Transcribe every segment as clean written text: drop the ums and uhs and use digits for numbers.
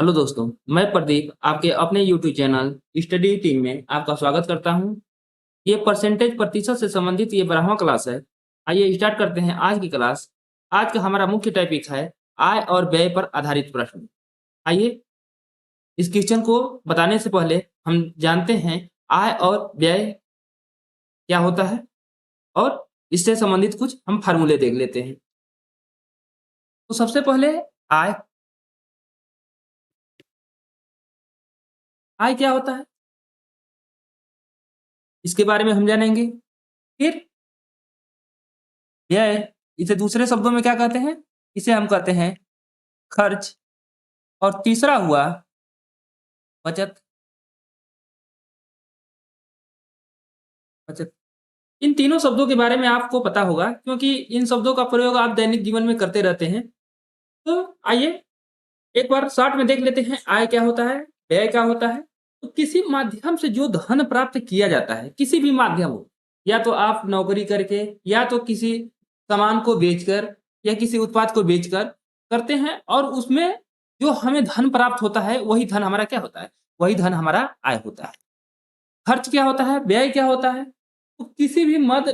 Hello दोस्तों, मैं प्रदीप आपके अपने यूट्यूब चैनल स्टडी टीम में आपका स्वागत करता हूं। ये परसेंटेज प्रतिशत से संबंधित ये 12वां क्लास है। आइए स्टार्ट करते हैं आज की क्लास। आज का हमारा मुख्य टॉपिक है आय और व्यय पर आधारित प्रश्न। आइए इस क्वेश्चन को बताने से पहले हम जानते हैं आय और व्यय क्या होता है और इससे संबंधित कुछ हम फार्मूले देख लेते हैं। तो सबसे पहले आय आय क्या होता है इसके बारे में हम जानेंगे। फिर व्यय, इसे दूसरे शब्दों में क्या कहते हैं? इसे हम कहते हैं खर्च। और तीसरा हुआ बचत। बचत, इन तीनों शब्दों के बारे में आपको पता होगा क्योंकि इन शब्दों का प्रयोग आप दैनिक जीवन में करते रहते हैं। तो आइए एक बार शॉर्ट में देख लेते हैं आय क्या होता है, व्यय क्या होता है। तो किसी माध्यम से जो धन प्राप्त किया जाता है, किसी भी माध्यम हो, या तो आप नौकरी करके, या तो किसी सामान को बेचकर, या किसी उत्पाद को बेचकर करते हैं, और उसमें जो हमें धन प्राप्त होता है वही धन हमारा क्या होता है? वही धन हमारा आय होता है। खर्च क्या होता है, व्यय क्या होता है? तो किसी भी मद,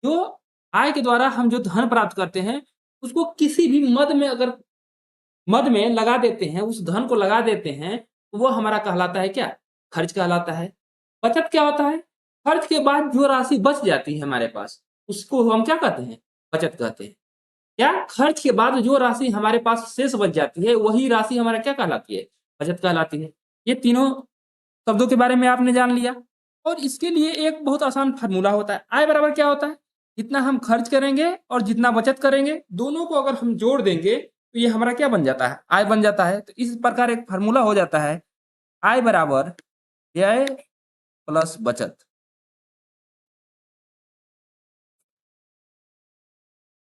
जो आय के द्वारा हम जो धन प्राप्त करते हैं, उसको किसी भी मद में अगर मद में लगा देते हैं, उस धन को लगा देते हैं, तो वो हमारा कहलाता है क्या? खर्च कहलाता है। बचत क्या होता है? खर्च के बाद जो राशि बच जाती है हमारे पास, उसको हम क्या कहते हैं? बचत कहते हैं। क्या खर्च के बाद जो राशि हमारे पास शेष बच जाती है, वही राशि हमारा क्या कहलाती है? बचत कहलाती है। ये तीनों शब्दों के बारे में आपने जान लिया। और इसके लिए एक बहुत आसान फार्मूला होता है। आय बराबर क्या होता है? जितना हम खर्च करेंगे और जितना बचत करेंगे, दोनों को अगर हम जोड़ देंगे तो ये हमारा क्या बन जाता है? आय बन जाता है। तो इस प्रकार एक फार्मूला हो जाता है, आय बराबर व्यय प्लस बचत।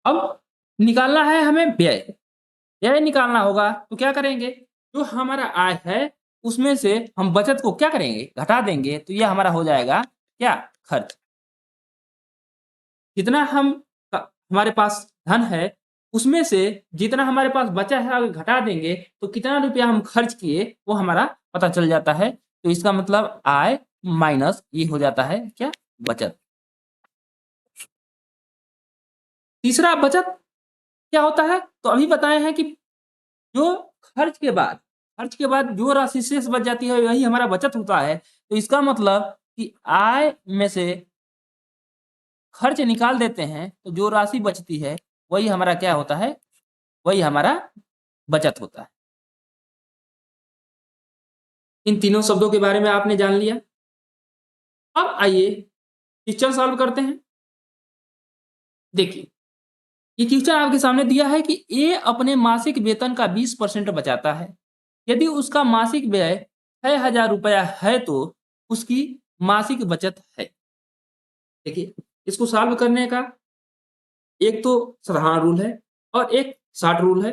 अब निकालना है हमें व्यय। व्यय निकालना होगा तो क्या करेंगे? जो हमारा आय है उसमें से हम बचत को क्या करेंगे? घटा देंगे। तो ये हमारा हो जाएगा क्या? खर्च। जितना हमारे पास धन है, उसमें से जितना हमारे पास बचा है अगर घटा देंगे तो कितना रुपया हम खर्च किए वो हमारा पता चल जाता है। तो इसका मतलब आय माइनस ये हो जाता है क्या? बचत। तीसरा बचत क्या होता है? तो अभी बताए हैं कि जो खर्च के बाद जो राशि शेष बच जाती है वही हमारा बचत होता है। तो इसका मतलब कि आय में से खर्च निकाल देते हैं तो जो राशि बचती है वही हमारा क्या होता है? वही हमारा बचत होता है। इन तीनों शब्दों के बारे में आपने जान लिया। अब आइए क्वेश्चन सॉल्व करते हैं। देखिए, ये क्वेश्चन आपके सामने दिया है कि ए अपने मासिक वेतन का 20% बचाता है। यदि उसका मासिक व्यय 6,000 रुपया है तो उसकी मासिक बचत है। देखिए, इसको सॉल्व करने का एक तो साधारण रूल है और एक शॉर्ट रूल है।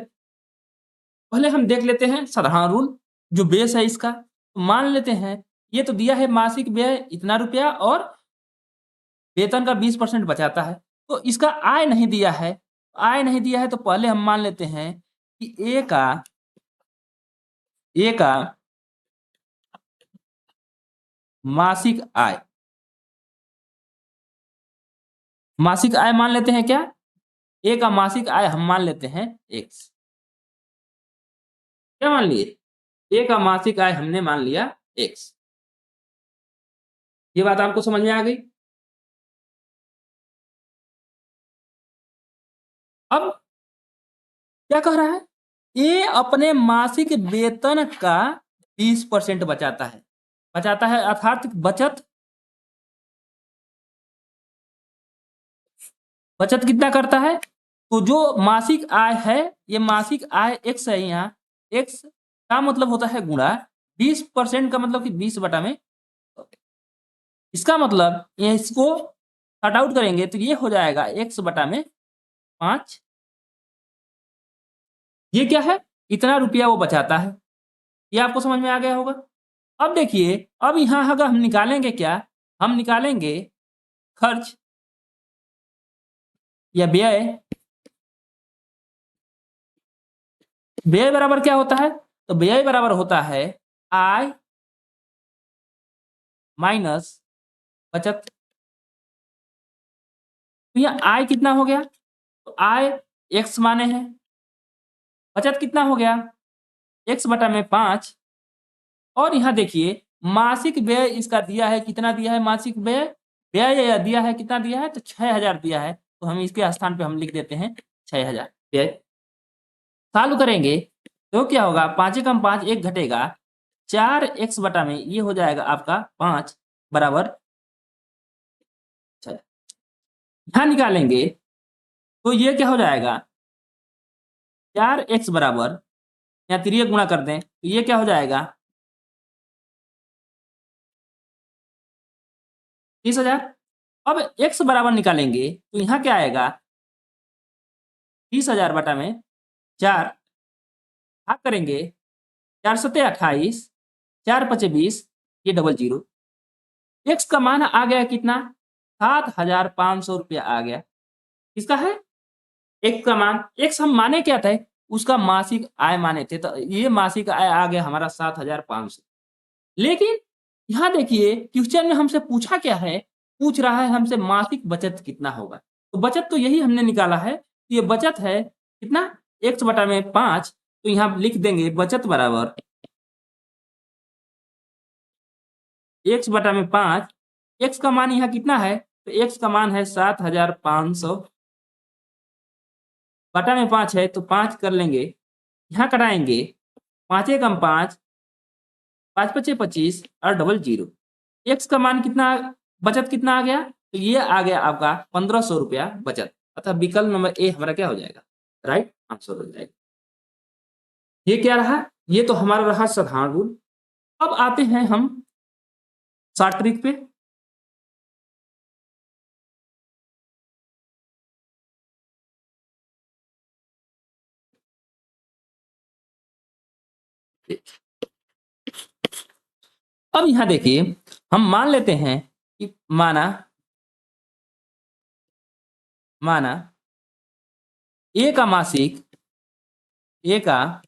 पहले हम देख लेते हैं साधारण रूल, जो बेस है इसका। मान लेते हैं ये तो दिया है मासिक व्यय इतना रुपया और वेतन का 20% बचाता है। तो इसका आय नहीं दिया है। आय नहीं दिया है तो पहले हम मान लेते हैं कि ए का मासिक आय, मासिक आय मान लेते हैं क्या? ए का मासिक आय हम मान लेते हैं एक्स। क्या मान लिए? ए का मासिक आय हमने मान लिया एक्स। ये बात आपको समझ में आ गई। अब क्या कह रहा है? ए अपने मासिक वेतन का 20% बचाता है। बचाता है अर्थात बचत। बचत कितना करता है? तो जो मासिक आय है, ये मासिक आय एक्स है। यहाँ एक्स का मतलब होता है गुणा 20% का मतलब कि 20 बटा में। इसका मतलब ये इसको शॉर्ट आउट करेंगे तो ये हो जाएगा एक्स बटा में 5। ये क्या है? इतना रुपया वो बचाता है। ये आपको समझ में आ गया होगा। अब देखिए, अब यहाँ अगर हम निकालेंगे क्या? हम निकालेंगे खर्च या व्यय। व्यय बराबर क्या होता है? तो व्यय बराबर होता है आय माइनस बचत। तो यहाँ आय कितना हो गया? तो आय x माने हैं, बचत कितना हो गया? x बटा में 5। और यहाँ देखिए मासिक व्यय इसका दिया है, कितना दिया है मासिक व्यय? व्यय दिया है, कितना दिया है? तो 6000 दिया है। तो हम इसके स्थान पे हम लिख देते हैं 6000 व्यय। चालू करेंगे तो क्या होगा? 5 कम 5 1 घटेगा, 4x बटा में ये हो जाएगा आपका 5 बराबर 6। यहाँ निकालेंगे तो ये क्या हो जाएगा? 4x बराबर, यहाँ तिरिय गुणा कर दें तो ये क्या हो जाएगा? 30,000। अब x बराबर निकालेंगे तो यहाँ क्या आएगा? 30,000 बटा में 4 भाग करेंगे, 4 सत्ते 28, 4 पचे 20, ये डबल जीरो। x का मान आ गया कितना? 7,500 रुपया आ गया। किसका है? x का मान। x हम माने क्या थे? उसका मासिक आय माने थे, तो ये मासिक आय आ गया हमारा 7,500। लेकिन यहाँ देखिए क्वेश्चन में हमसे पूछा क्या है? पूछ रहा है हमसे मासिक बचत कितना होगा। तो बचत तो यही हमने निकाला है, ये बचत है कितना? x बटा में 5। तो यहाँ लिख देंगे बचत बराबर x बटा में 5। x का मान यहाँ कितना है? तो x का मान है 7,500 बटा में 5 है, तो 5 कर लेंगे, यहाँ कटाएंगे, 5 कम 5, 5 पचे 25 और डबल जीरो। x का मान कितना, बचत कितना आ गया? तो ये आ गया आपका 1500 रुपया बचत। अतः विकल्प नंबर ए हमारा क्या हो जाएगा? राइट आंसर हो जाएगा। ये क्या रहा? ये तो हमारा रहा साधारण रूल। अब आते हैं हम शॉर्ट ट्रिक पे। अब यहाँ देखिए हम मान लेते हैं कि माना ए का मासिक, ए का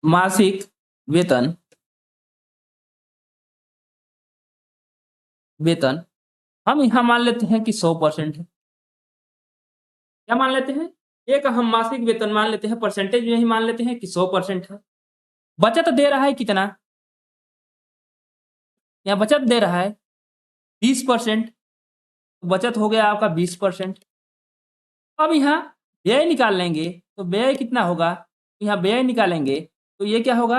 मासिक वेतन हम यहाँ मान लेते हैं कि 100% है। क्या मान लेते हैं? ए का हम मासिक वेतन मान लेते हैं, परसेंटेज में ही मान लेते हैं कि 100% है। बचत दे रहा है कितना? यहाँ बचत दे रहा है 20%। बचत हो गया आपका 20%। अब यहाँ व्यय निकाल लेंगे तो व्यय कितना होगा? यहाँ व्यय निकालेंगे तो ये क्या होगा?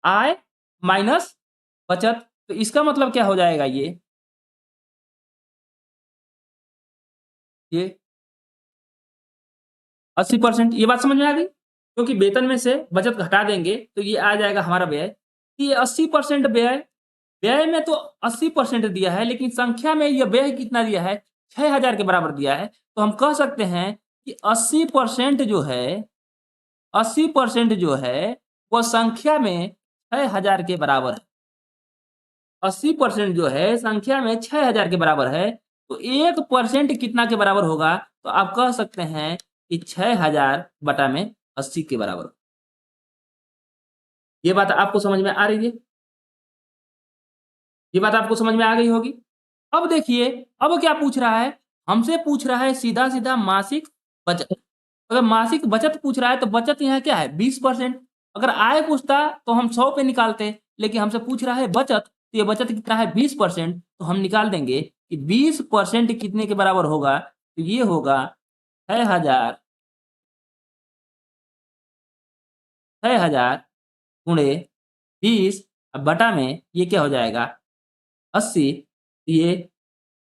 आय माइनस बचत। तो इसका मतलब क्या हो जाएगा? ये 80%। ये बात समझ में आ गई? क्योंकि वेतन में से बचत घटा देंगे तो ये आ जाएगा हमारा व्यय। ये 80% व्यय, व्यय में तो 80% दिया है, लेकिन संख्या में ये व्यय कितना दिया है? 6000 के बराबर दिया है। तो हम कह सकते हैं कि 80% जो है, 80% जो है वो संख्या में 6000 के बराबर है। 80% जो है संख्या में 6000 के बराबर है। तो 1% कितना के बराबर होगा? तो आप कह सकते हैं कि 6000 बटा में 80 के बराबर। ये बात आपको समझ में आ रही है? ये बात आपको समझ में आ गई होगी। अब देखिए अब क्या पूछ रहा है? हमसे पूछ रहा है सीधा सीधा मासिक बचत। अगर मासिक बचत पूछ रहा है तो बचत यहाँ क्या है? 20%। अगर आय पूछता तो हम 100 पे निकालते, लेकिन हमसे पूछ रहा है बचत, तो ये बचत कितना है? 20%। तो हम निकाल देंगे कि 20% कितने के बराबर होगा? तो ये होगा 6000 गुणे 20 बटा में ये क्या हो जाएगा? 80। ये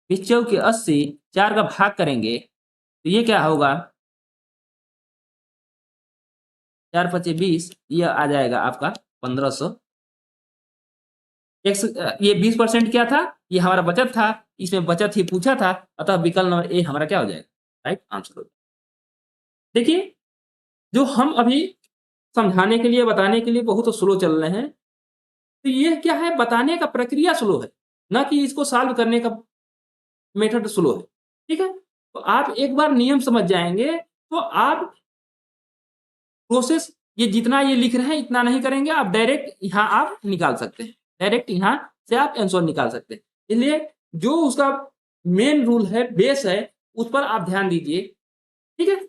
20 चौके 80, 4 का भाग करेंगे तो ये क्या होगा? 4 पचे 20, ये आ जाएगा आपका 1500। ये 20% क्या था? ये हमारा बचत था, इसमें बचत ही पूछा था। अतः विकल्प नंबर ए हमारा क्या हो जाएगा? राइट आंसर हो जाएगा। देखिए जो हम अभी समझाने के लिए, बताने के लिए बहुत स्लो चल रहे हैं, तो ये क्या है? बताने का प्रक्रिया स्लो है, ना कि इसको सॉल्व करने का मेथड स्लो है। ठीक है? तो आप एक बार नियम समझ जाएंगे तो आप प्रोसेस ये जितना ये लिख रहे हैं इतना नहीं करेंगे, आप डायरेक्ट यहाँ आप निकाल सकते हैं, डायरेक्ट यहाँ से आप आंसर निकाल सकते हैं। इसलिए जो उसका मेन रूल है, बेस है, उस पर आप ध्यान दीजिए। ठीक है,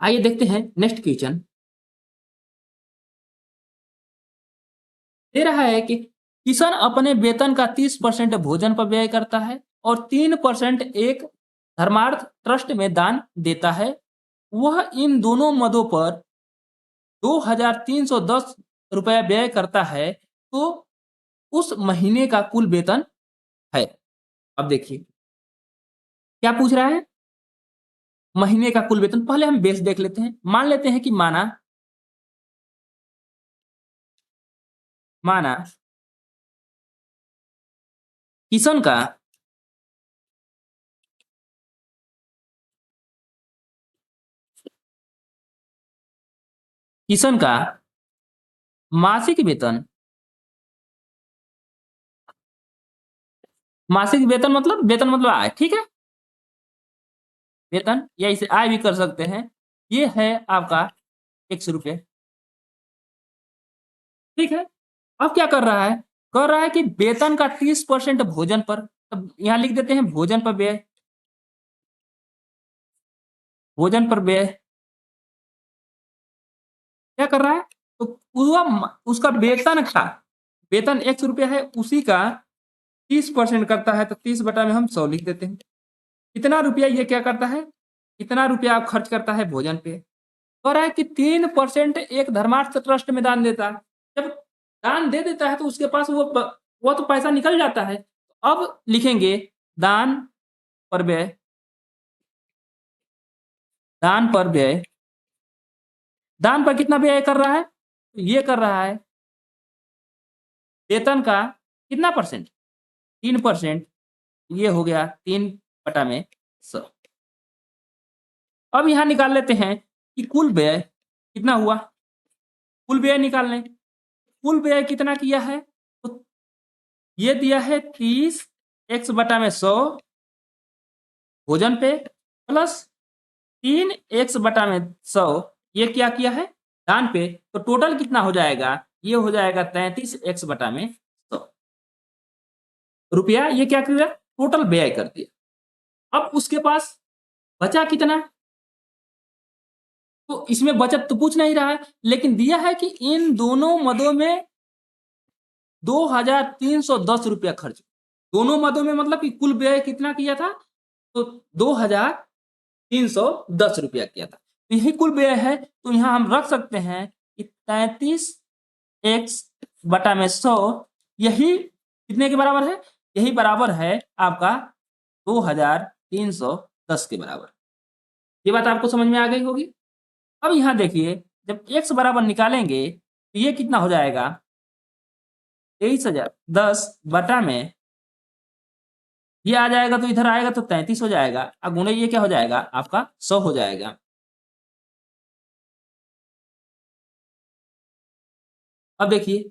आइए देखते हैं नेक्स्ट क्वेश्चन। दे रहा है कि किशन अपने वेतन का 30% भोजन पर व्यय करता है और 3% एक धर्मार्थ ट्रस्ट में दान देता है। वह इन दोनों मदों पर 2310 रुपया व्यय करता है, तो उस महीने का कुल वेतन है। अब देखिए क्या पूछ रहा है, महीने का कुल वेतन। पहले हम बेस देख लेते हैं। मान लेते हैं कि माना किशन का किशन का मासिक वेतन, मासिक वेतन मतलब आय, ठीक है, वेतन या इसे आय भी कर सकते हैं। ये है आपका 100 रुपये। ठीक है, अब क्या कर रहा है, कर रहा है कि वेतन का 30% भोजन पर। अब यहां लिख देते हैं भोजन पर व्यय, भोजन पर व्यय क्या कर रहा है, तो पूरा उसका वेतन का, वेतन 100 रुपया है, उसी का 30% करता है, तो 30 बटा में हम 100 लिख देते हैं। कितना रुपया ये क्या करता है, कितना रुपया आप खर्च करता है भोजन पे। कह रहा है कि 3% एक धर्मार्थ ट्रस्ट में दान देता है। जब दान दे देता है तो उसके पास वो तो पैसा निकल जाता है। अब लिखेंगे दान पर व्यय, दान पर व्यय, दान पर कितना व्यय कर रहा है, तो ये कर रहा है वेतन का कितना परसेंट, 3%। ये हो गया 3/100। अब यहां निकाल लेते हैं कि कुल व्यय कितना हुआ, कुल व्यय निकाल लें। कुल व्यय कितना किया है, तो ये दिया है 30x/100 भोजन पे, प्लस 3x/100 ये क्या किया है दान पे। तो टोटल कितना हो जाएगा, ये हो जाएगा 33x/100 रुपया। ये क्या किया, टोटल व्यय कर दिया। अब उसके पास बचा कितना, तो इसमें बचत तो पूछ नहीं रहा है, लेकिन दिया है कि इन दोनों मदों में 2310 रुपया खर्च। दोनों मदों में मतलब कि कुल व्यय कितना किया था, तो 2310 रुपया किया था। तो यही कुल व्यय है, तो यहां हम रख सकते हैं कि 33x/100 यही कितने के बराबर है, यही बराबर है आपका 2310 के बराबर। ये बात आपको समझ में आ गई होगी। अब यहां देखिए जब x बराबर निकालेंगे तो ये कितना हो जाएगा, 23,010 बटा में ये आ जाएगा, तो इधर आएगा तो 33 हो जाएगा, अब गुणे ये क्या हो जाएगा आपका 100 हो जाएगा। अब देखिए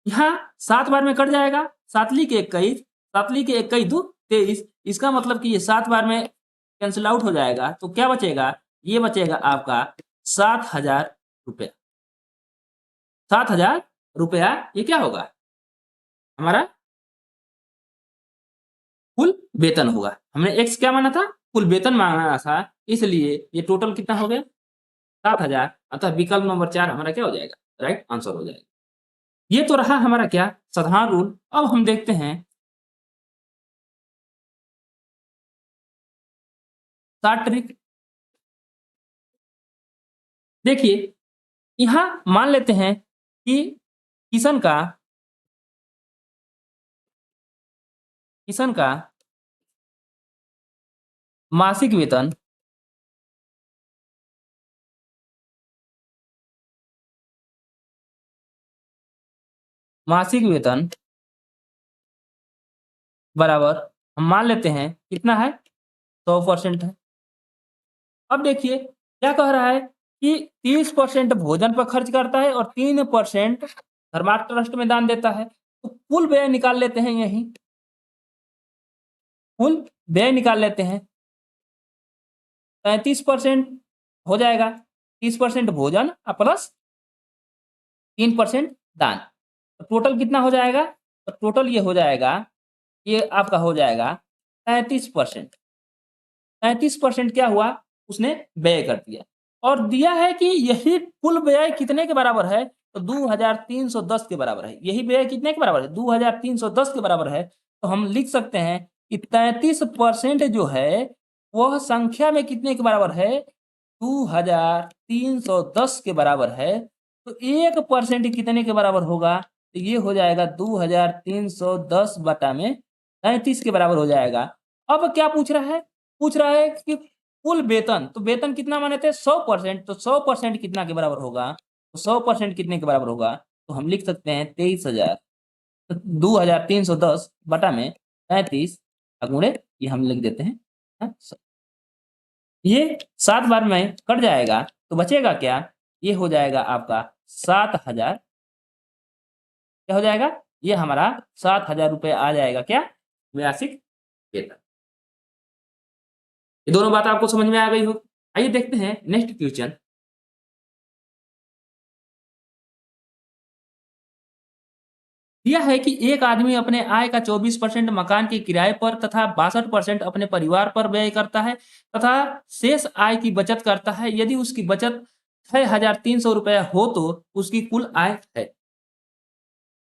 यहाँ 7 बार में कट जाएगा, 7 × 1 = 21, 7 × 1 = 2 23। इसका मतलब कि ये 7 बार में कैंसिल आउट हो जाएगा, तो क्या बचेगा, ये बचेगा आपका 7,000 रुपया। 7,000 रुपया ये क्या होगा, हमारा कुल वेतन होगा। हमने एक्स क्या माना था, कुल वेतन माना था, इसलिए ये टोटल कितना हो गया 7,000। अतः विकल्प नंबर 4 हमारा क्या हो जाएगा, राइट आंसर हो जाएगा। ये तो रहा हमारा क्या, साधारण रूल। अब हम देखते हैं शॉर्ट ट्रिक। देखिए यहां मान लेते हैं कि किशन का किशन का मासिक वेतन मासिक वेतन बराबर हम मान लेते हैं कितना है, 100% है। अब देखिए क्या कह रहा है कि 30% भोजन पर खर्च करता है और 3% धर्मार्थ ट्रस्ट में दान देता है। तो कुल व्यय निकाल लेते हैं, यही कुल व्यय निकाल लेते हैं। 33% हो जाएगा 30% भोजन प्लस 3% दान। तो टोटल कितना हो जाएगा? तो टोटल ये हो जाएगा, ये आपका हो जाएगा 33%। 33% क्या हुआ? उसने व्यय कर दिया और दिया है कि यही कुल व्यय कितने के बराबर है? तो 2310 के बराबर है। यही व्यय कितने के बराबर है? 2310 के बराबर है। तो हम लिख सकते हैं कि 33% जो है वह संख्या में कितने के बराबर है? 2310 के बराबर है। तो 1% कितने के बराबर होगा? तो ये हो जाएगा 2310 बटा में 33 के बराबर हो जाएगा। अब क्या पूछ रहा है? पूछ रहा है कि कुल वेतन, तो वेतन कितना माने थे? 100%। तो 100% कितना के बराबर होगा? तो 100% कितने के बराबर होगा? तो हम लिख सकते हैं 23,000। तो 2310 बटा में 33 गुणे ये हम लिख देते हैं। हाँ, ये 7 बार में कट जाएगा तो बचेगा क्या? ये हो जाएगा आपका 7,000। क्या हो जाएगा? ये हमारा 7,000 रुपये आ जाएगा। क्या? मासिक वेतन। ये दोनों बात आपको समझ में आ गई हो। आइए देखते हैं नेक्स्ट क्वेश्चन। दिया है कि एक आदमी अपने आय का 24% मकान के किराए पर तथा 62% अपने परिवार पर व्यय करता है तथा शेष आय की बचत करता है। यदि उसकी बचत 6,300 रुपया हो तो उसकी कुल आय है।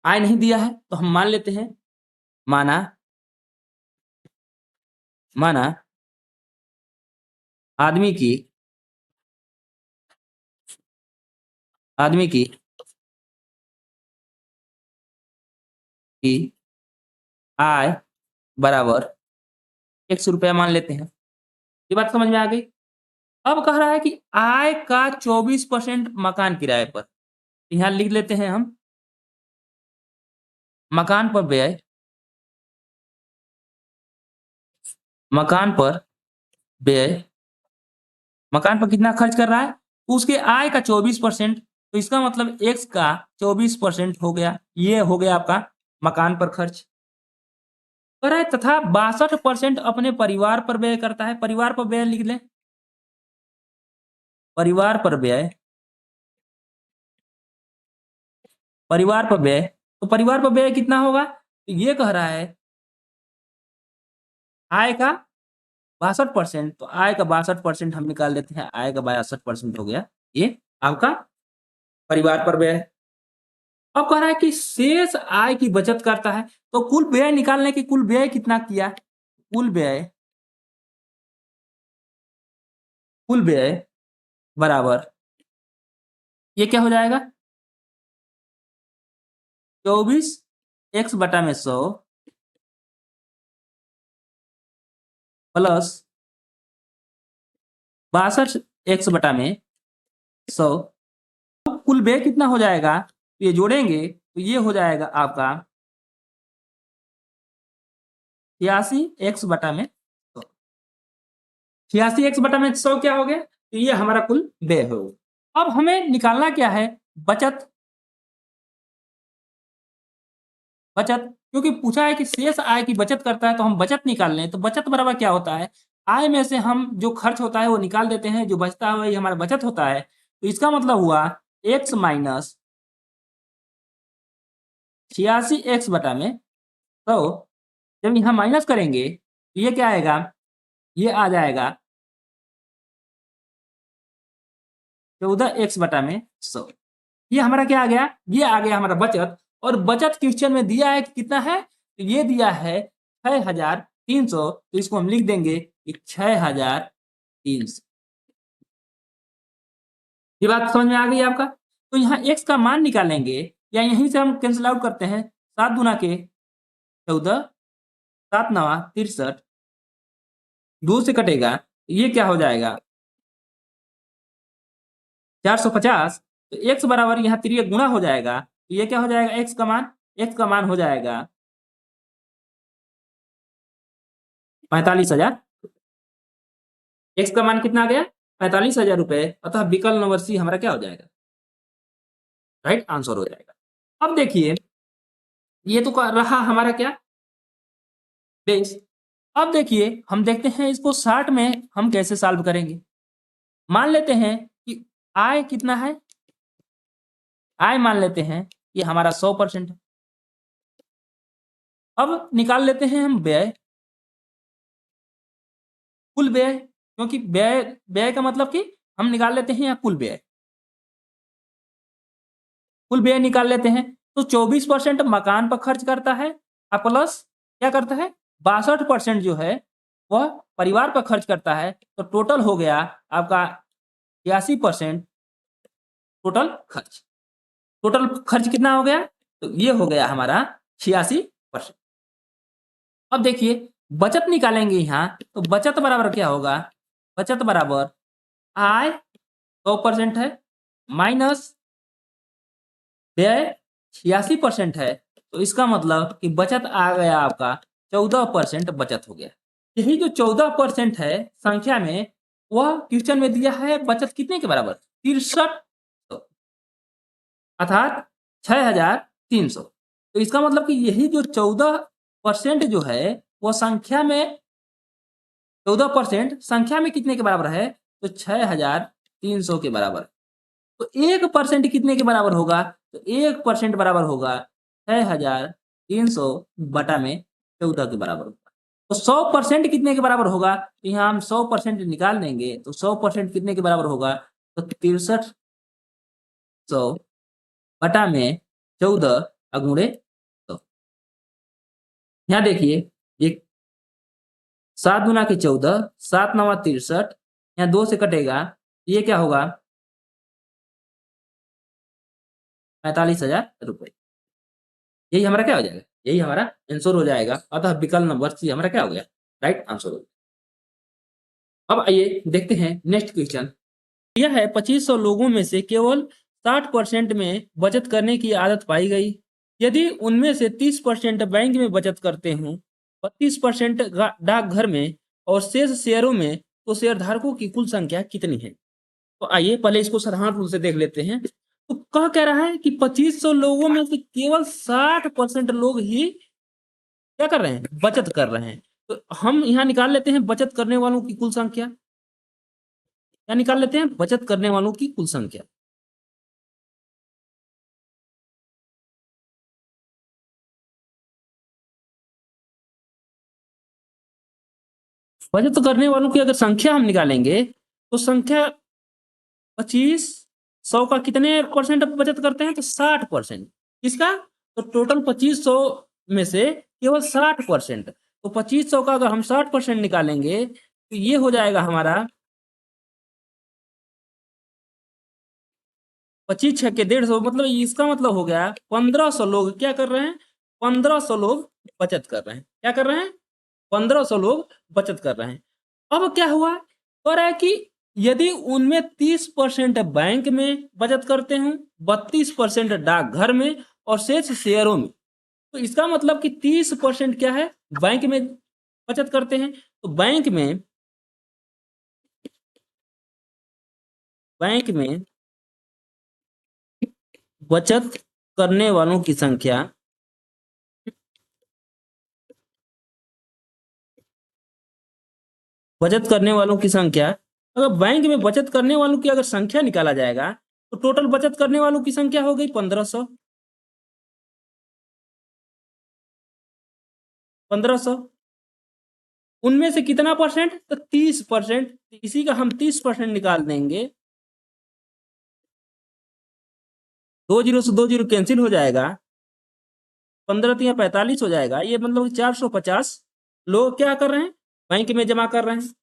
आय नहीं दिया है तो हम मान लेते हैं, माना माना आदमी की आदमी की आय बराबर 100 रुपया मान लेते हैं। ये बात समझ में आ गई। अब कह रहा है कि आय का 24% मकान किराए पर। यहाँ लिख लेते हैं हम मकान पर व्यय, मकान पर व्यय, मकान पर कितना खर्च कर रहा है? उसके आय का 24%। तो इसका मतलब x का 24% हो गया। ये हो गया आपका मकान पर खर्च। कह रहा है तथा 62% अपने परिवार पर व्यय करता है। परिवार पर व्यय लिख लें, परिवार पर व्यय, परिवार पर व्यय। तो परिवार पर व्यय कितना होगा? तो ये कह रहा है आय का 62%। तो आय का 62% हम निकाल देते हैं। आय का 62% हो गया ये आपका परिवार पर व्यय। अब कह रहा है कि शेष आय की बचत करता है। तो कुल व्यय निकालने की, कुल व्यय कितना किया? कुल व्यय, कुल व्यय बराबर ये क्या हो जाएगा? 24 x बटा में 100 प्लस 62 x बटा में 100। कुल व्यय कितना हो जाएगा? तो ये जोड़ेंगे तो ये हो जाएगा आपका 86 x बटा में 100। 86 x बटा में 100 क्या हो गया? तो ये हमारा कुल व्यय हो। अब हमें निकालना क्या है? बचत। बचत, क्योंकि पूछा है कि शेष आय की बचत करता है तो हम बचत निकाल लें। तो बचत बराबर क्या होता है? आय में से हम जो खर्च होता है वो निकाल देते हैं, जो बचता है वही हमारा बचत होता है। तो इसका मतलब हुआ x माइनस 86 x बटा में 100। जब यहाँ माइनस करेंगे तो ये क्या आएगा? ये आ जाएगा 14 x बटा में 100। ये हमारा क्या आ गया? ये आ गया हमारा बचत। और बचत क्वेश्चन में दिया है कि कितना है? तो ये दिया है 6,300। तो इसको हम लिख देंगे कि 6,300। ये बात समझ में आ गई आपका? तो यहाँ x का मान निकालेंगे या यहीं से हम कैंसिल आउट करते हैं। 7 गुना के 14, 7 नवा 63, 2 से कटेगा तो ये क्या हो जाएगा? 450। तो x बराबर यहाँ तिरिय गुणा हो जाएगा तो ये क्या हो जाएगा? x का मान, x का मान हो जाएगा 45,000। x का मान कितना आ गया? 45,000 रुपए। अतः विकल्प नंबर सी हमारा क्या हो जाएगा? राइट आंसर हो जाएगा। अब देखिए ये तो रहा हमारा क्या? बेस। अब देखिए हम देखते हैं इसको 60 में हम कैसे सॉल्व करेंगे। मान लेते हैं कि आय कितना है, आय मान लेते हैं ये हमारा 100% है। अब निकाल लेते हैं हम व्यय, कुल व्यय, क्योंकि व्यय व्यय का मतलब कि हम निकाल लेते हैं यहाँ कुल व्यय, कुल व्यय निकाल लेते हैं। तो 24% मकान पर खर्च करता है और प्लस क्या करता है 62% जो है वह परिवार पर खर्च करता है। तो टोटल हो गया आपका 82% टोटल खर्च। टोटल खर्च कितना हो गया, तो ये हो गया हमारा 86%। अब देखिए बचत निकालेंगे यहाँ, तो बचत बराबर क्या होगा, बचत बराबर आय 100% है माइनस व्यय 86% है। तो इसका मतलब कि बचत आ गया आपका 14% बचत हो गया। यही जो 14% है संख्या में, वह क्वेश्चन में दिया है बचत कितने के बराबर 63, अर्थात 6300। तो इसका मतलब कि यही जो 14% जो है वह संख्या में 14% संख्या में कितने के बराबर है, तो 6300 के बराबर। तो 1% कितने के बराबर होगा, तो 1% बराबर होगा 6300 बटा में 14 के बराबर होगा। तो 100% कितने के बराबर होगा, तो यहाँ हम 100% निकाल देंगे। तो 100% कितने के बराबर होगा, तो 6300 बटा में 14 अगुणे 100। यहाँ देखिए एक 7 गुना के 14, 7 नवा 63, यहाँ 2 से कटेगा, ये क्या होगा 45,000 रुपए। यही हमारा क्या हो जाएगा, यही हमारा आंसर हो जाएगा। अतः विकल्प नंबर सी हमारा क्या हो गया, राइट आंसर हो गया। अब आइए देखते हैं नेक्स्ट क्वेश्चन। यह है 2500 लोगों में से केवल 60% में बचत करने की आदत पाई गई। यदि उनमें से 30% बैंक में बचत करते हों, 32% डाकघर में और शेष शेयरों में, तो शेयरधारकों की कुल संख्या कितनी है। तो आइए पहले इसको साधारण रूप से देख लेते हैं। तो कह रहा है कि 2500 लोगों में से केवल 60% लोग ही क्या कर रहे हैं, बचत कर रहे हैं। तो हम यहाँ निकाल लेते हैं बचत करने वालों की कुल संख्या, क्या निकाल लेते हैं बचत करने वालों की कुल संख्या। बचत करने वालों की अगर संख्या हम निकालेंगे, तो संख्या 2500 का कितने परसेंट बचत करते हैं, तो 60%। किसका, तो टोटल 2500 में से केवल 60%। तो 2500 का अगर हम 60% निकालेंगे, तो ये हो जाएगा हमारा 25 छक्के 150, मतलब इसका मतलब हो गया 1500 लोग क्या कर रहे हैं, 1500 लोग बचत कर रहे हैं। क्या कर रहे हैं, 1500 लोग बचत कर रहे हैं। अब क्या हुआ, कह रहा है कि यदि उनमें 30% बैंक में बचत करते हैं, 32% डाकघर में और शेष शेयरों में, तो इसका मतलब कि 30% क्या है, बैंक में बचत करते हैं। तो बैंक में बचत करने वालों की संख्या, बचत करने वालों की संख्या, अगर बैंक में बचत करने वालों की अगर संख्या निकाला जाएगा, तो टोटल बचत करने वालों की संख्या हो गई 1500। 1500 उनमें से कितना परसेंट, तो 30%। इसी का हम 30% निकाल देंगे। 20 से 20 कैंसिल हो जाएगा, 15 तिया 45 हो जाएगा। ये मतलब 450 लोग क्या कर रहे हैं, बैंक में जमा कर रहे हैं।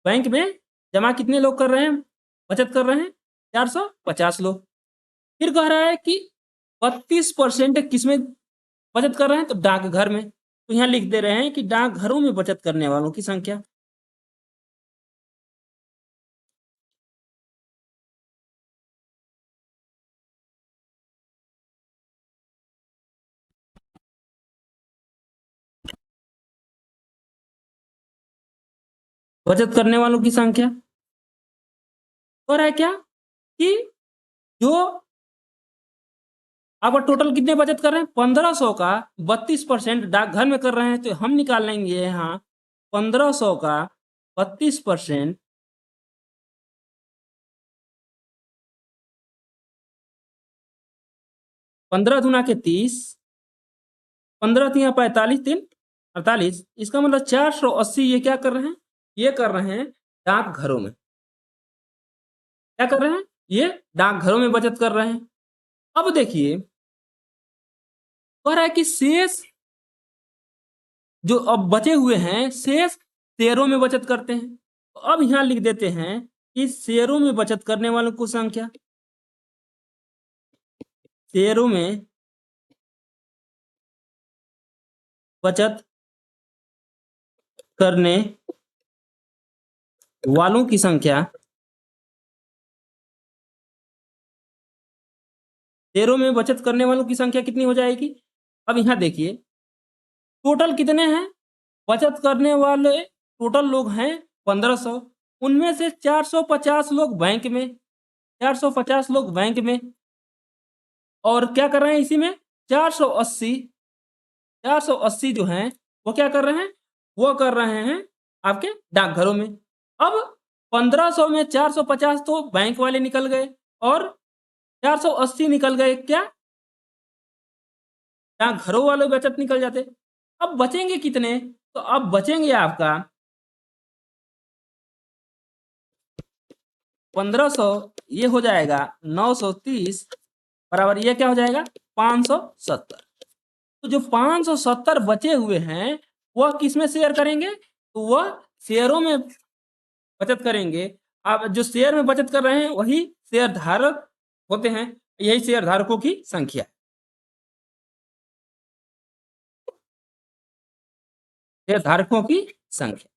बैंक में जमा कितने लोग कर रहे हैं, बचत कर रहे हैं 450 लोग। फिर कह रहा है कि 32% किसमें बचत कर रहे हैं, तो डाकघर में। तो यहाँ लिख दे रहे हैं कि डाकघरों में बचत करने वालों की संख्या। बचत करने वालों की संख्या हो रहा है क्या, कि जो अब टोटल कितने बचत कर रहे हैं, 1500 का 32% डाकघर में कर रहे हैं। तो हम निकाल लेंगे यहाँ 1500 का 32% 15 दूना के 30, 15 तिया 45, 3 48। इसका मतलब 480 ये क्या कर रहे हैं? ये कर रहे हैं डाकघरों में। क्या कर रहे हैं? ये डाकघरों में बचत कर रहे हैं। अब देखिए कह रहा है कि शेष जो अब बचे हुए हैं शेष शेयरों में बचत करते हैं। तो अब यहां लिख देते हैं कि शेयरों में बचत करने वालों की संख्या, शेयरों में बचत करने वालों की संख्या, शेयरों में बचत करने वालों की संख्या कितनी हो जाएगी? अब यहां देखिए टोटल कितने हैं बचत करने वाले? टोटल लोग हैं 1500। उनमें से 450 लोग बैंक में, 450 लोग बैंक में, और क्या कर रहे हैं इसी में 480, 480 जो हैं वो क्या कर रहे हैं? वो कर रहे हैं आपके डाकघरों में। अब 1500 में 450 तो बैंक वाले निकल गए और 480 निकल गए क्या? डाकघरों वाले बचत निकल जाते। अब बचेंगे कितने? तो अब बचेंगे आपका 1500, ये हो जाएगा 930 बराबर ये क्या हो जाएगा? 570। तो जो 570 बचे हुए हैं वह किस में शेयर करेंगे? तो वह शेयरों में बचत करेंगे। अब जो शेयर में बचत कर रहे हैं वही शेयर धारक होते हैं, यही शेयर धारकों की संख्या। शेयर धारकों की संख्या,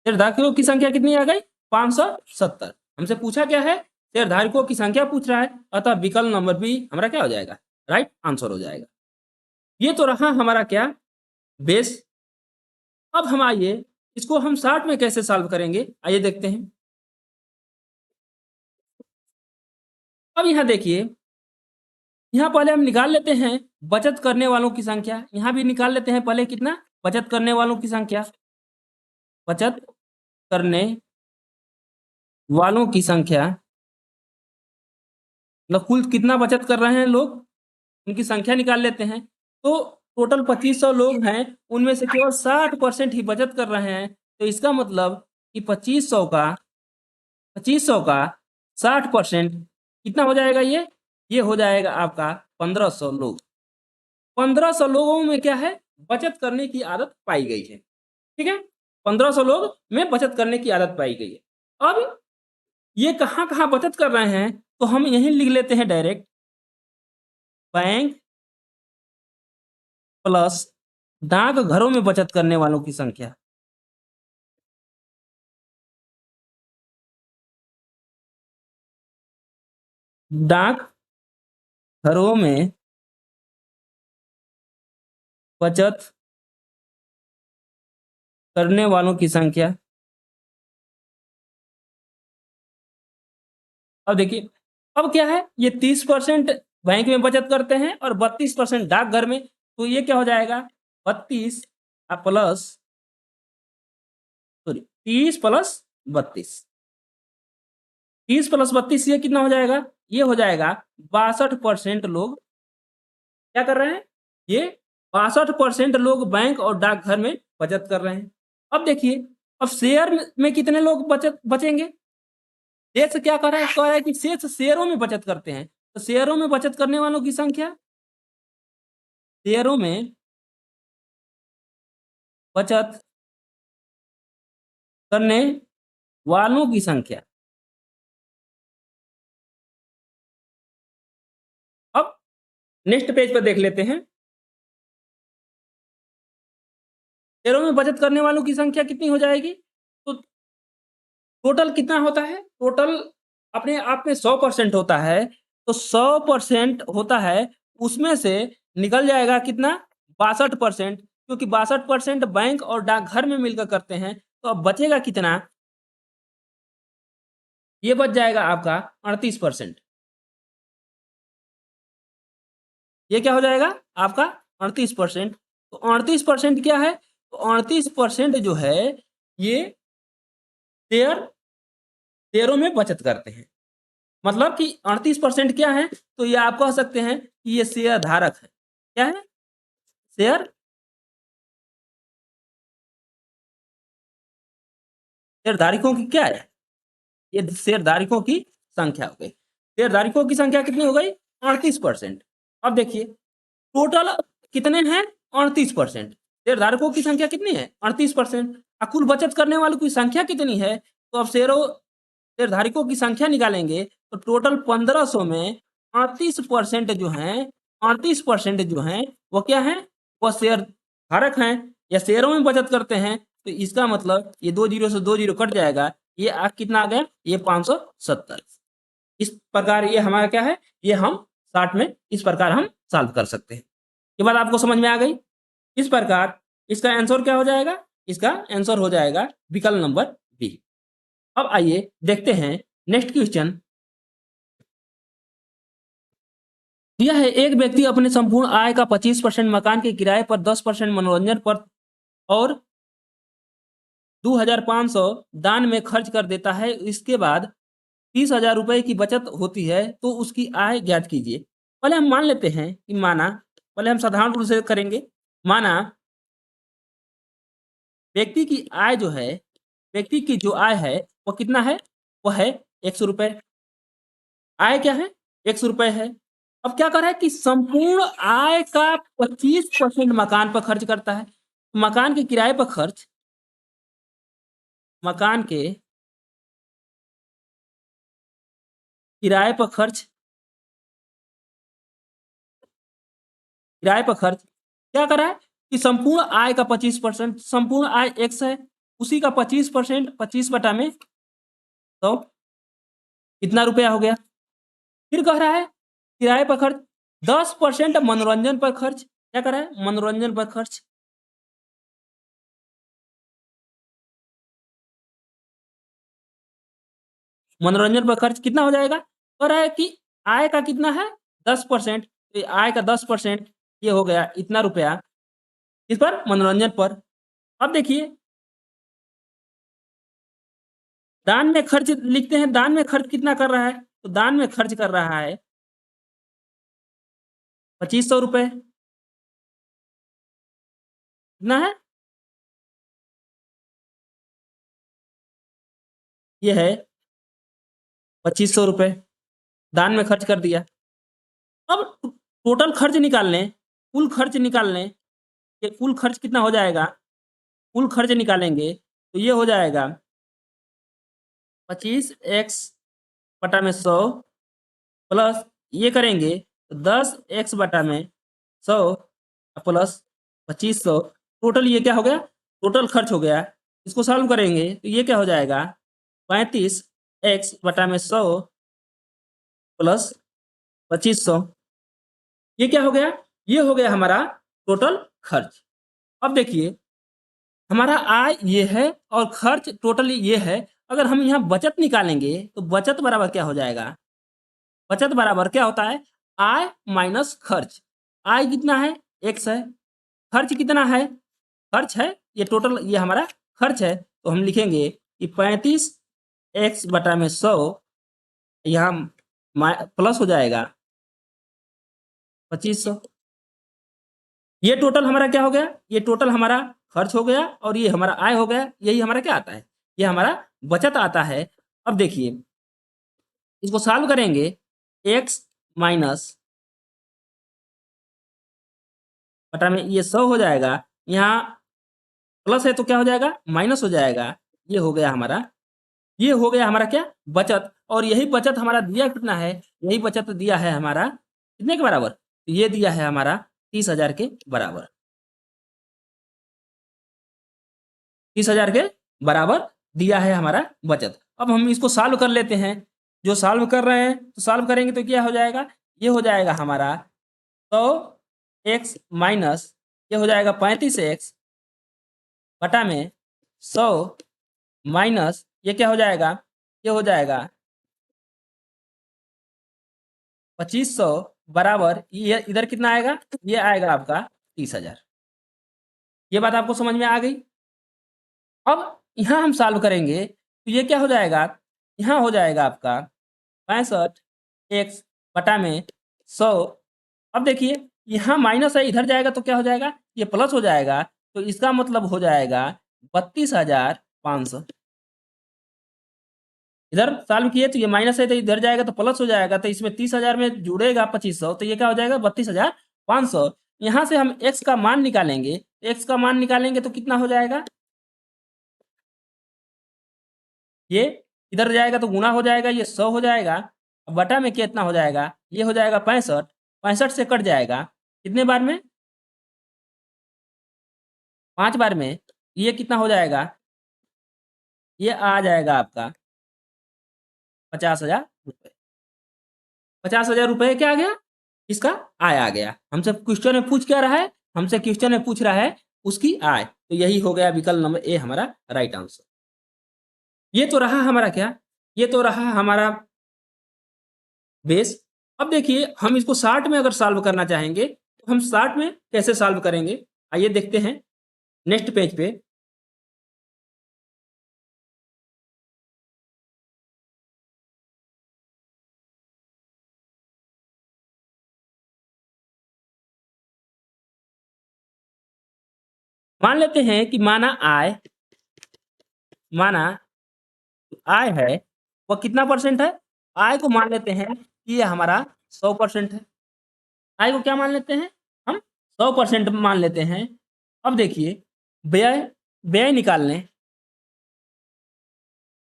शेयर धारकों की संख्या कितनी आ गई? 570। हमसे पूछा क्या है? शेयर धारकों की संख्या पूछ रहा है, अतः विकल्प नंबर बी हमारा क्या हो जाएगा? राइट आंसर हो जाएगा। ये तो रहा हमारा क्या? बेस। अब हम आइए इसको हम शॉर्ट में कैसे सॉल्व करेंगे, आइए देखते हैं। अब यहां देखिए, यहां पहले हम निकाल लेते हैं बचत करने वालों की संख्या। यहां भी निकाल लेते हैं पहले कितना बचत करने वालों की संख्या, बचत करने वालों की संख्या मतलब कुल कितना बचत कर रहे हैं लोग, उनकी संख्या निकाल लेते हैं। तो टोटल 2500 लोग हैं, उनमें से केवल 60% ही बचत कर रहे हैं। तो इसका मतलब कि 2500 का 60% कितना हो जाएगा? ये हो जाएगा आपका 1500 लोग। 1500 लोगों में क्या है? बचत करने की आदत पाई गई है। ठीक है, 1500 लोग में बचत करने की आदत पाई गई है। अब ये कहाँ कहाँ बचत कर रहे हैं तो हम यही लिख लेते हैं डायरेक्ट, बैंक प्लस डाक घरों में बचत करने वालों की संख्या। डाक घरों में बचत करने वालों की संख्या। अब देखिए अब क्या है, ये 30% बैंक में बचत करते हैं और 32% डाकघर में। तो ये क्या हो जाएगा? 32 प्लस सॉरी 30 प्लस 32, 30 प्लस 32 ये कितना हो जाएगा? ये हो जाएगा 62% लोग क्या कर रहे हैं? ये 62% लोग बैंक और डाकघर में बचत कर रहे हैं। अब देखिए अब शेयर में कितने लोग बचत बचेंगे? शेष क्या कर रहा है? कह रहा है कि शेष शेयरों में बचत करते हैं। तो शेयरों में बचत करने वालों की संख्या, शेयरों में बचत करने वालों की संख्या। अब नेक्स्ट पेज पर देख लेते हैं, शेयरों में बचत करने वालों की संख्या कितनी हो जाएगी? तो टोटल कितना होता है? टोटल अपने आप में 100% होता है। तो 100% होता है, उसमें से निकल जाएगा कितना? 62%, क्योंकि 62% बैंक और डाकघर में मिलकर करते हैं। तो अब बचेगा कितना? ये बच जाएगा आपका 38%। ये क्या हो जाएगा आपका? 38%। तो 38% क्या है? तो 38% जो है ये शेयरों में बचत करते हैं। मतलब कि 38% क्या है? तो ये आप कह सकते हैं कि ये शेयर धारक है। क्या है? शेयर शेयरधारकों की क्या है? ये शेयरधारकों की संख्या हो गई। शेयरधारकों की संख्या कितनी हो गई? 38%। अब देखिए टोटल कितने हैं? 38%। शेयरधारकों की संख्या कितनी है? 38%। कुल बचत करने वालों की संख्या कितनी है? तो अब शेयरधारकों की संख्या निकालेंगे तो टोटल 1500 में 38% जो है, 38% जो है वो क्या है? वो शेयर धारक हैं या शेयरों में बचत करते हैं। तो इसका मतलब ये 2 जीरो से 2 जीरो कट जाएगा। ये कितना आ गया? ये 570। इस प्रकार ये हमारा क्या है? ये हम 60 में इस प्रकार हम सॉल्व कर सकते हैं। ये बात आपको समझ में आ गई? इस प्रकार इसका आंसर क्या हो जाएगा? इसका आंसर हो जाएगा विकल्प नंबर बी। अब आइए देखते हैं नेक्स्ट क्वेश्चन। दिया है एक व्यक्ति अपने संपूर्ण आय का 25% मकान के किराए पर, 10% मनोरंजन पर और 2500 दान में खर्च कर देता है। इसके बाद 30,000 रुपए की बचत होती है, तो उसकी आय ज्ञात कीजिए। पहले हम मान लेते हैं कि पहले हम साधारण रूप से करेंगे। माना व्यक्ति की आय जो है, व्यक्ति की जो आय है वो कितना है? वो है 100 रुपए। आय क्या है? 100 रुपए है। अब क्या कर रहा है कि संपूर्ण आय का 25% मकान पर खर्च करता है। मकान के किराए पर खर्च, मकान के किराए पर खर्च, किराए पर खर्च क्या कर रहा है कि संपूर्ण आय का 25%, संपूर्ण आय x है, उसी का 25%, 25 बटा में 100 कितना रुपया हो गया? फिर कह रहा है किराए पर खर्च 10% मनोरंजन पर खर्च। क्या कर रहा है? मनोरंजन पर खर्च। मनोरंजन पर खर्च कितना हो जाएगा? कह रहा है कि आय का कितना है? 10%। आय का 10% ये हो गया इतना रुपया इस पर मनोरंजन पर। अब देखिए दान में खर्च लिखते हैं। दान में खर्च कितना कर रहा है? तो दान में खर्च कर रहा है 2500 रुपए। कितना है? ये है 2500 रुपए दान में खर्च कर दिया। अब टोटल खर्च निकाल लें, कुल खर्च निकाल लें कि कुल खर्च कितना हो जाएगा। कुल खर्च निकालेंगे तो ये हो जाएगा 25x बटा में 100 प्लस ये करेंगे तो 10x बटा में 100 प्लस 2500। टोटल ये क्या हो गया? टोटल खर्च हो गया। इसको सॉल्व करेंगे तो ये क्या हो जाएगा? 35x बटा में 100 प्लस 2500। ये क्या हो गया? ये हो गया हमारा टोटल खर्च। अब देखिए हमारा आय ये है और खर्च टोटल ये है। अगर हम यहाँ बचत निकालेंगे तो बचत बराबर क्या हो जाएगा? बचत बराबर क्या होता है? आय माइनस खर्च। आय कितना है? x है। खर्च कितना है? खर्च है ये टोटल, ये हमारा खर्च है। तो हम लिखेंगे कि 35x बटा में 100 यहाँ प्लस हो जाएगा 2500। ये टोटल हमारा क्या हो गया? ये टोटल हमारा खर्च हो गया और ये हमारा आय हो गया। यही हमारा क्या आता है? ये हमारा बचत आता है। अब देखिए इसको सॉल्व करेंगे। x माइनस बटा में ये 100 हो जाएगा। यहाँ प्लस है तो क्या हो जाएगा? माइनस हो जाएगा। ये हो गया हमारा, ये हो गया हमारा क्या? बचत। और यही बचत हमारा दिया कितना है? यही बचत दिया है हमारा कितने के बराबर? तो ये दिया है हमारा 30,000 के बराबर। 30,000 के बराबर दिया है हमारा बचत। अब हम इसको सॉल्व कर लेते हैं। जो सॉल्व कर रहे हैं तो सॉल्व करेंगे तो क्या हो जाएगा? ये हो जाएगा हमारा 100x माइनस ये हो जाएगा 35x बटा में 100 माइनस ये क्या हो जाएगा? ये हो जाएगा 2500 बराबर ये इधर कितना आएगा? ये आएगा आपका 30,000। ये बात आपको समझ में आ गई? अब यहाँ हम सॉल्व करेंगे तो ये क्या हो जाएगा? यहाँ हो जाएगा आपका 65x बटा में 100 अब देखिए यहाँ माइनस है, इधर जाएगा तो क्या हो जाएगा, ये प्लस हो जाएगा, तो इसका मतलब हो जाएगा 32,500। इधर सॉल्व किए तो ये माइनस है, तो इधर जाएगा तो प्लस हो जाएगा, तो इसमें 30,000 में जुड़ेगा 2500, तो ये क्या हो जाएगा 32,500। यहाँ से हम x का मान निकालेंगे, x का मान निकालेंगे तो कितना हो जाएगा, ये इधर जाएगा तो गुना हो जाएगा, ये 100 हो जाएगा, बटा में कितना हो जाएगा, ये हो जाएगा 65, 65 से कट जाएगा कितने बार में, 5 बार में, ये कितना हो जाएगा, ये आ जाएगा आपका 50,000 रुपये। 50,000 रुपये क्या आ गया, इसका आय आ गया। हमसे क्वेश्चन में पूछ क्या रहा है, हमसे क्वेश्चन में पूछ रहा है उसकी आय, तो यही हो गया विकल्प नंबर ए हमारा राइट आंसर। ये तो रहा हमारा क्या, ये तो रहा हमारा बेस। अब देखिए हम इसको शार्ट में अगर सॉल्व करना चाहेंगे तो हम शार्ट में कैसे सॉल्व करेंगे, आइए देखते हैं नेक्स्ट पेज पे। मान लेते हैं कि माना आय है वो कितना परसेंट है, आय को मान लेते हैं कि ये हमारा 100% है। आय को क्या मान लेते हैं हम, 100% मान लेते हैं। अब देखिए व्यय, व्यय निकाल लें,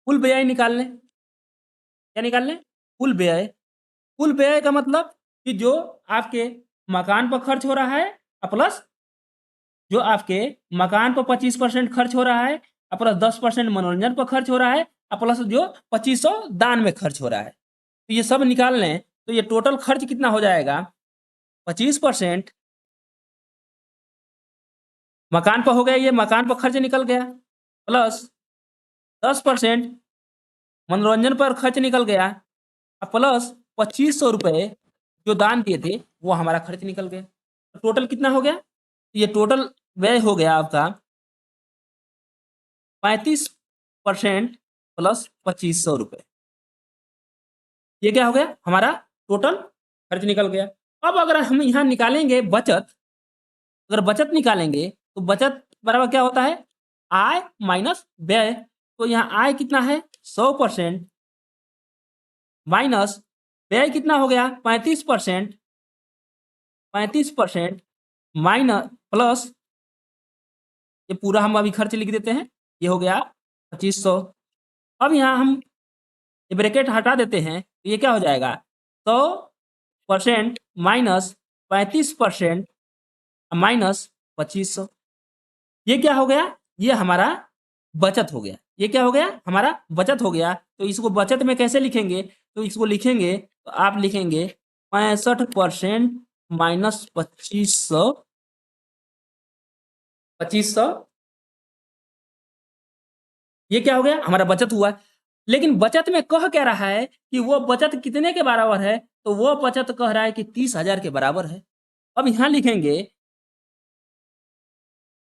कुल व्यय निकाल लें, क्या निकाल लें, कुल व्यय। कुल व्यय का मतलब कि जो आपके मकान पर खर्च हो रहा है प्लस जो आपके मकान पर 25% खर्च हो रहा है, प्लस 10% मनोरंजन पर खर्च हो रहा है, प्लस जो 2500 दान में खर्च हो रहा है, तो ये सब निकाल लें तो ये टोटल खर्च कितना हो जाएगा, 25% मकान पर हो गया, ये मकान पर खर्च निकल गया, प्लस 10% मनोरंजन पर खर्च निकल गया, प्लस 2500 रुपये जो दान दिए थे वो हमारा खर्च निकल गया। तो टोटल कितना हो गया, ये टोटल व्यय हो गया आपका 35% प्लस 2500 रुपये। ये क्या हो गया हमारा टोटल खर्च निकल गया। अब अगर हम यहाँ निकालेंगे बचत, अगर बचत निकालेंगे तो बचत बराबर क्या होता है, आय माइनस व्यय। तो यहाँ आय कितना है 100% माइनस व्यय कितना हो गया 35%, 35% माइनस प्लस ये पूरा हम अभी खर्च लिख देते हैं, ये हो गया 2500। अब यहाँ हम ये ब्रैकेट हटा देते हैं तो ये क्या हो जाएगा 100% माइनस 35% माइनस 2500। ये क्या हो गया, ये हमारा बचत हो गया, ये क्या हो गया हमारा बचत हो गया। तो इसको बचत में कैसे लिखेंगे, तो इसको लिखेंगे तो आप लिखेंगे 65% माइनस 2500, 2500 ये क्या हो गया हमारा बचत हुआ। लेकिन बचत में कह क्या रहा है कि वो बचत कितने के बराबर है, तो वो बचत कह रहा है कि 30,000 के बराबर है। अब यहाँ लिखेंगे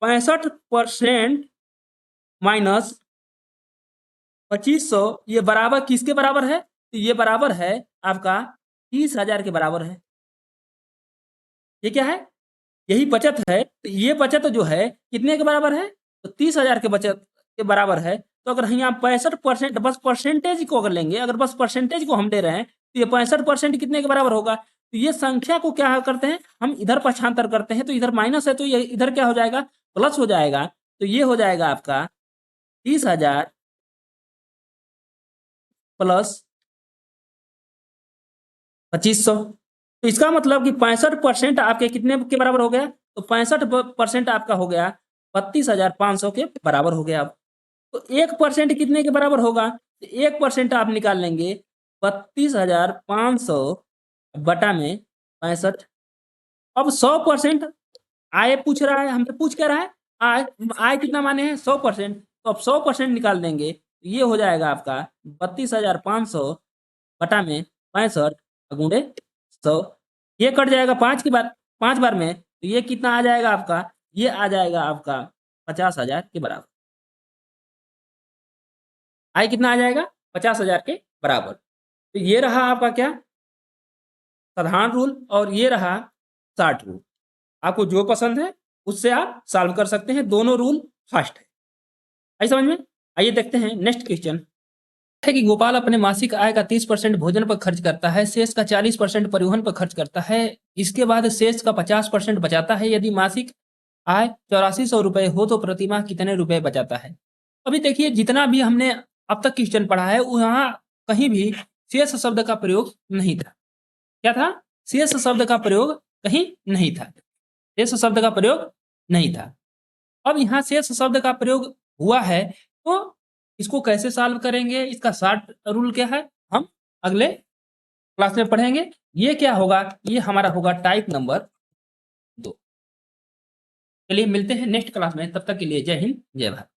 65% माइनस 2500 ये बराबर किसके बराबर है, तो ये बराबर है आपका 30,000 के बराबर है। ये क्या है, यही बचत है, तो ये बचत जो है कितने के बराबर है, तो 30,000 के बचत के बराबर है। तो अगर हम यहाँ 65% बस परसेंटेज को अगर लेंगे, अगर बस परसेंटेज को हम ले रहे हैं तो ये 65% कितने के बराबर होगा, तो ये संख्या को क्या करते हैं हम इधर पक्षांतर करते हैं, तो इधर माइनस है तो ये इधर क्या हो जाएगा प्लस हो जाएगा, तो ये हो जाएगा आपका 30,000 प्लस 2500। तो इसका मतलब कि 65% आपके कितने के बराबर हो गया, तो 65% आपका हो गया 32,500 के बराबर हो गया। अब तो 1% कितने के बराबर होगा, तो 1% आप निकाल लेंगे 32,500 बटा में 65। अब 100% आय पूछ रहा है, हमसे पूछ क्या रहा है, आय, आय कितना माने हैं 100%, तो अब 100% निकाल देंगे तो ये हो जाएगा आपका 32,500 बटा में 65 गुणे 100। ये कट जाएगा 5 बार में, तो ये कितना आ जाएगा आपका, ये आ जाएगा आपका 50,000 के बराबर। आय कितना आ जाएगा 50,000 के बराबर। तो ये रहा आपका क्या साधारण रूल, और ये रहा 60 रूल। आपको जो पसंद है उससे आप सॉल्व कर सकते हैं, दोनों रूल फास्ट है। आई समझ में? आइए देखते हैं नेक्स्ट क्वेश्चन है कि गोपाल अपने मासिक आय का 30% भोजन पर खर्च करता है, शेष का 40% परिवहन पर खर्च करता है, इसके बाद शेष का 50% बचाता है। यदि मासिक आय 8400 रुपए हो तो प्रतिमाह कितने रुपए बचाता है? अभी देखिए, जितना भी हमने अब तक क्वेश्चन पढ़ा है वहां कहीं भी शेष शब्द का प्रयोग नहीं था। क्या था? शेष शब्द का प्रयोग कहीं नहीं था। शेष शब्द का प्रयोग नहीं था। अब यहाँ शेष शब्द का प्रयोग हुआ है, तो इसको कैसे सॉल्व करेंगे? इसका शॉर्ट रूल क्या है, हम अगले क्लास में पढ़ेंगे। ये क्या होगा? ये हमारा होगा टाइप नंबर 2। चलिए मिलते हैं नेक्स्ट क्लास में, तब तक के लिए जय हिंद जय भारत।